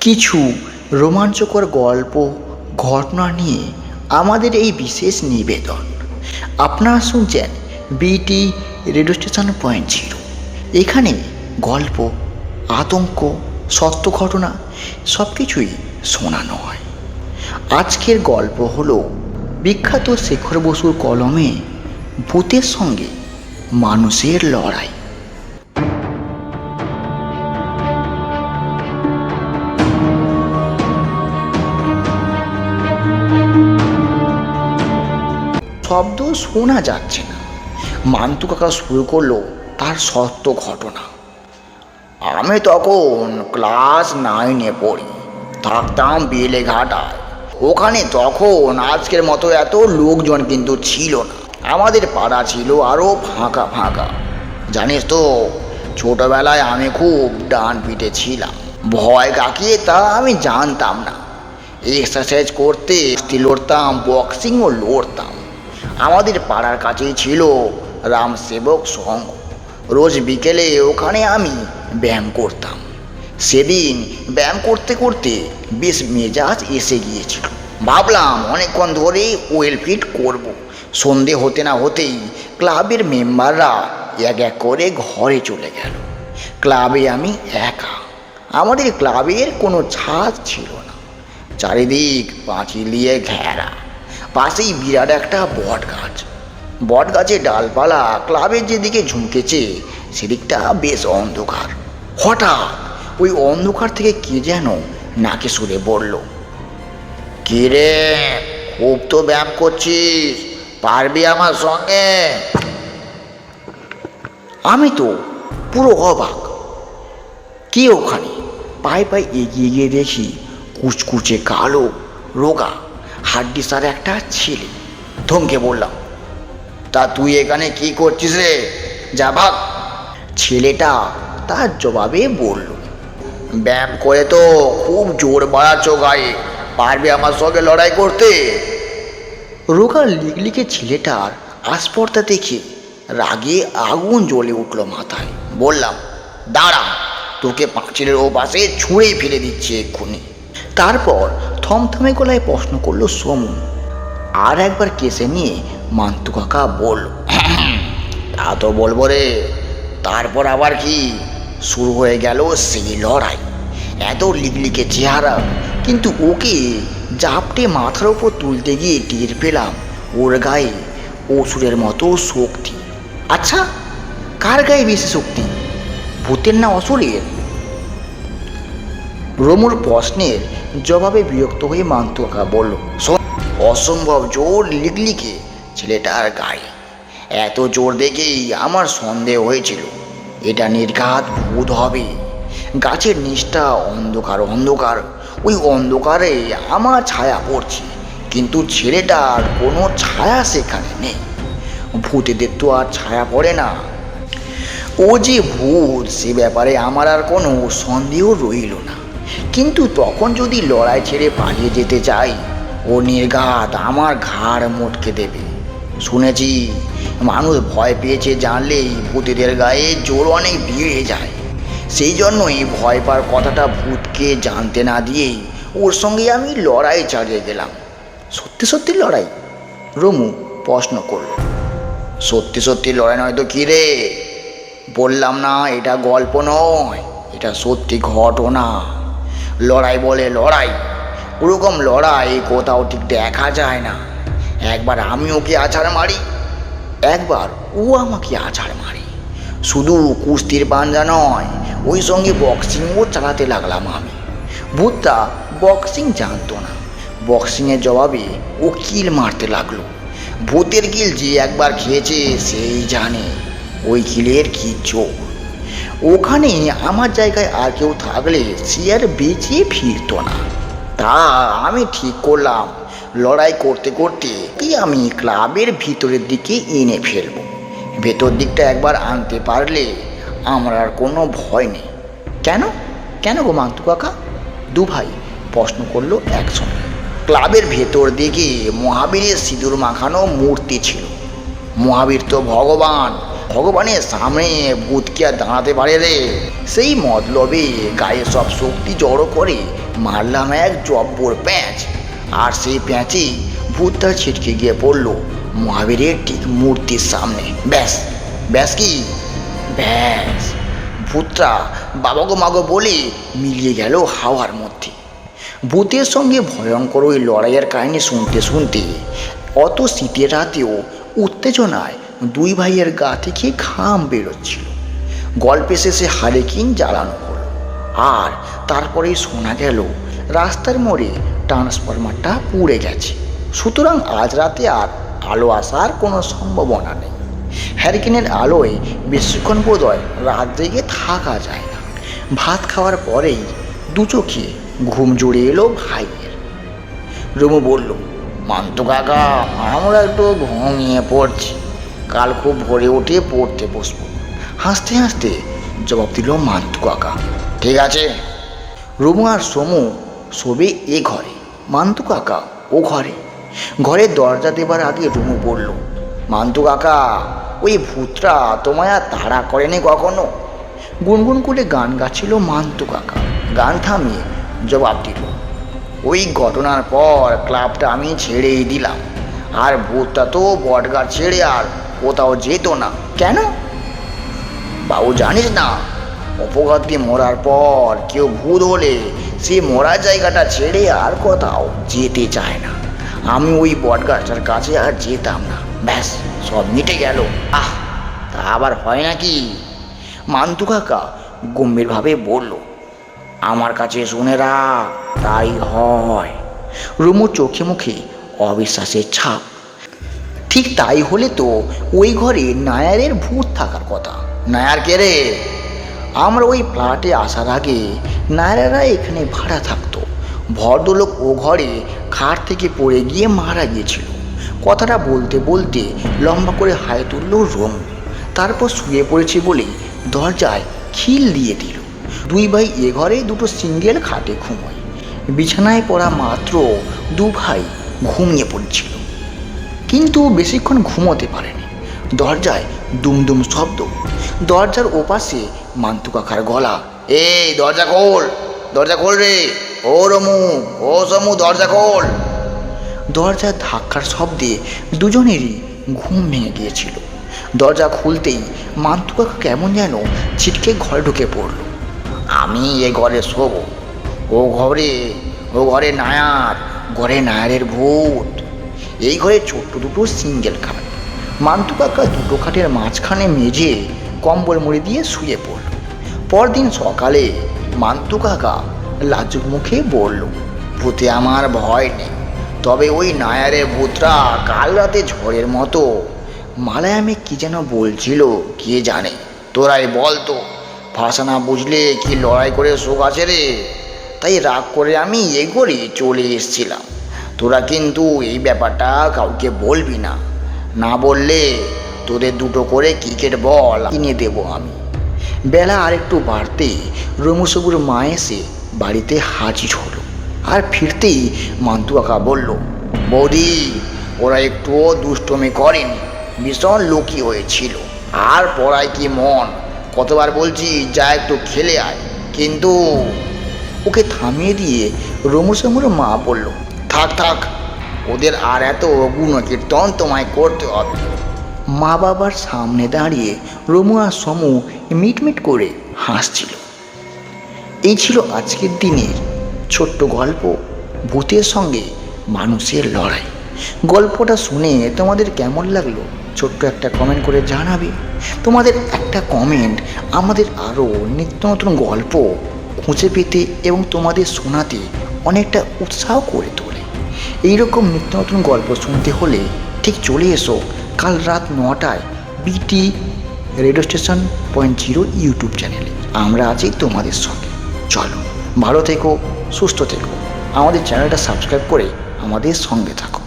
কিছু রোমাঞ্চকর গল্প ঘটনা নিয়ে আমাদের এই বিশেষ নিবেদন। আপনারা শুনছেন বিটি রেডিও স্টেশন 0.0। এখানে গল্প, আতঙ্ক, সত্য ঘটনা সব কিছুই শোনানো হয়। আজকের গল্প হলো বিখ্যাত শেখর বসুর কলমে ভূতের সঙ্গে মানুষের লড়াই। শব্দ শোনা যাচ্ছে না। মান্তু কাকা শুরু করলো তার সত্য ঘটনা। আমি তখন ক্লাস 9-এ পড়ি, থাকতাম বেলেঘাটায়। ওখানে তখন আজকের মতো এত লোকজন কিন্তু ছিল না। আমাদের পাড়া ছিল আরও ফাঁকা ফাঁকা। জানিস তো, ছোটবেলায় আমি খুব ডান পিটে ছিলাম। ভয় কাকিয়ে তা আমি জানতাম না। এক্সারসাইজ করতে লড়তাম, বক্সিংও লড়তাম। আমাদের পাড়ার কাছেই ছিল রামসেবক সংঘ। রোজ বিকেলে ওখানে আমি ব্যায়াম করতাম। সেদিন ব্যায়াম করতে করতে বেশ মেজাজ এসে গিয়েছিল। ভাবলাম অনেকক্ষণ ধরে ওয়েল ফিট করব। সন্ধে হতে না হতেই ক্লাবের মেম্বাররা এক এক করে ঘরে চলে গেল। ক্লাবে আমি একা। আমাদের ক্লাবের কোনো ছাদ ছিল না। চারিদিক পাঁচিল দিয়ে ঘেরা। পাশেই বিরাট একটা বট গাছ। বট গাছের ডালপালা ক্লাবের যেদিকে ঝুঁকেছে সেদিকটা বেশ অন্ধকার। হঠাৎ ওই অন্ধকার থেকে কে যেন নাকে সুরে বলল, কে রে, খুব তো ব্যায়াম করছিস, পারবি আমার সঙ্গে? আমি তো পুরো অবাক। কে ওখানে? পায়ে পায়ে এগিয়ে গিয়ে দেখি কুচকুচে কালো রোগা হাড্ডি সার একটা ছেলে। ধমকে বললাম, তা তুই এখানে কি করছিস রে, যা ভাগ। ছেলেটা তার জবাবে বলল, ব্যায়াম করে তো খুব জোর বাড়াচ্ছ গায়ে, পারবে আমার সঙ্গে লড়াই করতে? রোগা লিগলিকে ছেলেটার আস্পর্ধা দেখে রাগে আগুন জ্বলে উঠল মাথায়। বললাম, দাঁড়া, তোকে পাঁচিলের ও পাশে ছুঁড়ে ফেলে দিচ্ছে এক্ষুনি। তারপর থমথমে গলায় প্রশ্ন করলো সমু। আর একবার কেসে নিয়ে মান্তু কাকা বলল, তা তো বলবো রে। তারপর আবার কি শুরু হয়ে গেল সেই লড়াই। এত লিগলিকে চেহারা, কিন্তু ওকে জাপটে মাথার ওপর তুলতে গিয়ে টের পেলাম ওর গায়ে অসুরের মতো শক্তি। আচ্ছা, কার গায়ে বেশি শক্তি, ভূতের না অসুরের? রমুর প্রশ্নের জবাবে বিরক্ত হয়ে মান্তু কাকা বলল, অসম্ভব জোর লিগলিকে ছেলেটার গায়ে। এত জোর দেখেই আমার সন্দেহ হয়েছিল এটা নির্ঘাত ভূত হবে। গাছের নিচটা অন্ধকার অন্ধকার, ওই অন্ধকারে আমার ছায়া পড়ছে, কিন্তু ছেলেটার কোনো ছায়া সেখানে নেই। ভূতেদের তো আর ছায়া পড়ে না। ও যে ভূত সে ব্যাপারে আমার আর কোনো সন্দেহ রইল না। কিন্তু তখন যদি লড়াই ছেড়ে পালিয়ে যেতে চাই, ও নির্ঘাত আমার ঘাড় মোটকে দেবে। শুনেছি মানুষ ভয় পেয়েছে জানলেই ভূতেদের গায়ে জোর অনেক বেড়ে যায়। সেই জন্যই ভয় পাওয়ার কথাটা ভূতকে জানতে না দিয়েই ওর সঙ্গে আমি লড়াই চালিয়ে গেলাম। সত্যি সত্যি লড়াই? রমু প্রশ্ন করল। সত্যি সত্যি লড়াই নয় তো কী রে? বললাম না এটা গল্প নয়, এটা সত্যি ঘটনা। লড়াই বলে লড়াই, ওরকম লড়াই কোথাও ঠিক দেখা যায় না। একবার আমি ওকে আছাড় মারি, একবার ও আমাকে আছাড় মারি। শুধু কুস্তির পাঞ্জা নয়, ওই সঙ্গে বক্সিংও চালাতে লাগলাম আমি। ভূতটা বক্সিং জানতো না। বক্সিংয়ের জবাবে ও কিল মারতে লাগলো। ভূতের কিল যে একবার খেয়েছে সেই জানে ওই কিলের কি জোর। ওখানে আমার জায়গায় আর কেউ থাকলে সে আর বেঁচে ফিরত না। তা আমি ঠিক করলাম লড়াই করতে করতে কি আমি ক্লাবের ভিতরের দিকে এনে ফেলব। ভেতর দিকটা একবার আনতে পারলে আমার আর কোনো ভয় নেই। কেন কেন গো মান্তু কাকা? দু ভাই প্রশ্ন করলো একসঙ্গে। ক্লাবের ভেতর দিকে মহাবীরের সিঁদুর মাখানো মূর্তি ছিল। মহাবীর তো ভগবান, ভগবানের সামনে ভূত কি আর দাঁড়াতে পারে রে? সেই মতলবে গায়ে সব শক্তি জড়ো করে মারলাম এক জব্বর প্যাঁচ, আর সেই প্যাঁচেই ভূতটা ছিটকে গিয়ে পড়ল মহাবীরের ঠিক মূর্তির সামনে। ব্যাস ব্যাস কি ব্যাস, ভূতটা বাবাগো মাগো বলে মিলিয়ে গেল হাওয়ার মধ্যে। ভূতের সঙ্গে ভয়ঙ্কর ওই লড়াইয়ের কাহিনী শুনতে শুনতে অত শীতের রাতেও উত্তেজনায় দুই ভাইয়ের গা থেকে ঘাম বেরোচ্ছিল। গল্পে শেষে হারিকেন জ্বালানো হলো, আর তারপরেই শোনা গেল রাস্তার মোড়ে ট্রান্সফরমারটা পুড়ে গেছে। সুতরাং আজ রাতে আর আলো আসার কোনো সম্ভাবনা নেই। হ্যারিকেনের আলোয় বেশিক্ষণ বোধহয় রাত জেগে থাকা যায় না। ভাত খাওয়ার পরেই দু চোখে ঘুম জুড়ে এলো ভাইয়ের। রুমু বলল, মান্তু কাকা, আমরা একটু ঘুমিয়ে পড়ছি, কাল খুব ভোরে উঠে পড়তে বসবো। হাসতে হাসতে জবাব দিল মান্তু কাকা। ঠিক আছে। রুমু আর সমু শোবে এ ঘরে, মান্তু কাকা ও ঘরে। ঘরের দরজা দেবার আগে রুমু বলল, মান্তু কাকা, ওই ভূতরা তোমায় আর তাড়া করেনি কখনো? গুনগুন করে গান গাচ্ছিল মান্তু কাকা। গান থামিয়ে জবাব দিল, ওই ঘটনার পর ক্লাবটা আমি ছেড়েই দিলাম, আর ভূতটা তো বটগাছ ছেড়ে আর কোথাও যেত না। কেন বাবু জানিস না, অপঘাত দিয়ে মরার পর কেউ ভূত হলে সে মরার জায়গাটা ছেড়ে আর কোথাও যেতে চায় না। আমি ওই বটগাছটার কাছে আর যেতাম না, ব্যাস সব মিটে গেল। আহ, তা আবার হয় নাকি? মান্তু কাকা গম্ভীরভাবে বলল, আমার কাছে শুনে রাখ, তাই হয়। রুমুর চোখে মুখে অবিশ্বাসের ছাপ। ঠিক তাই হলে তো ওই ঘরে নায়ারের ভূত থাকার কথা। নায়ার কে রে? আমরা ওই ফ্ল্যাটে আসার আগে নায়ারেরা এখানে ভাড়া থাকতো। ভদ্রলোক ও ঘরে খাট থেকে পড়ে গিয়ে মারা গিয়েছিল। কথাটা বলতে বলতে লম্বা করে হাই তুলল রুমু। তারপর শুয়ে পড়েছে বলে দরজায় খিল দিয়ে দিল। দুই ভাই এ ঘরে দুটো সিঙ্গেল খাটে ঘুমোয়। বিছানায় পড়া মাত্র দু ভাই ঘুমিয়ে পড়ছিল, কিন্তু বেশিক্ষণ ঘুমোতে পারেনি। দরজায় দুমদুম শব্দ। দরজার ওপাশে মান্তু কাকার গলা, এই দরজা খোল, দরজা খোল রে, ও রমু, ও সমু, দরজা খোল। দরজার ধাক্কার শব্দে দুজনেরই ঘুম ভেঙে গিয়েছিল। দরজা খুলতেই মান্তু কাকা কেমন যেন ছিটকে ঘরে ঢুকে পড়ল। আমি এ ঘরে শোবো, ও ঘরে নায়ার, ঘরে নায়ারের ভূত। এই ঘরে ছোট্ট দুটো সিঙ্গেল খাট। মান্তু কাকা দুটো খাটের মাঝখানে মেঝে কম্বল মুড়ি দিয়ে শুয়ে পড়ল। পরদিন সকালে মান্তু কাকা লাজুক মুখে বলল, ভূতে আমার ভয় নেই, তবে ওই নায়ারের ভূতরা কাল রাতে ঝড়ের মতো মালায়ামে কি যেন বলছিল, কে জানে। তোরাই বল তো, ভাষা না বুঝলে কি লড়াই করে শোক আছে রে? তাই রাগ করে আমি এগোরে চলে এসছিলাম। তোরা কিন্তু এই ব্যাপারটা কাউকে বলবি না, না বললে তোদের দুটো করে ক্রিকেট বল কিনে দেবো আমি। বেলা আরেকটু বাড়তে রমুসবুর মা এসে বাড়িতে হাজির হলো। আর ফিরতেই মান্তু কাকা বলল, বৌদি, ওরা একটুও দুষ্টমি করেনি, ভীষণ লোকি হয়েছিল। আর পড়ায় কি মন, কতবার বলছি যা একটু খেলে আয়, কিন্তু ওকে থামিয়ে দিয়ে রমুসমুর মা বলল, থাক থাক, ওদের আর এত গুণকীর্তন তোমায় করতে হবে। মা বাবার সামনে দাঁড়িয়ে রমু আর সমু মিটমিট করে হাসছিল। এই ছিল আজকের দিনের ছোট্ট গল্প, ভূতের সঙ্গে মানুষের লড়াই। গল্পটা শুনে তোমাদের কেমন লাগলো ছোট্ট একটা কমেন্ট করে জানাবে। তোমাদের একটা কমেন্ট আমাদের আরও নিত্য নতুন গল্প খুঁজে পেতে এবং তোমাদের শোনাতে অনেকটা উৎসাহ করে তোলে। এইরকম নিত্য নতুন গল্প শুনতে হলে ঠিক চলে এসো কাল রাত 9টায় বিটি রেডিও স্টেশন 0.0 ইউটিউব চ্যানেলে। আমরা আছি তোমাদের সঙ্গে। চলো, ভালো থেকো, সুস্থ থেকো, আমাদের চ্যানেলটা সাবস্ক্রাইব করে আমাদের সঙ্গে থাকো।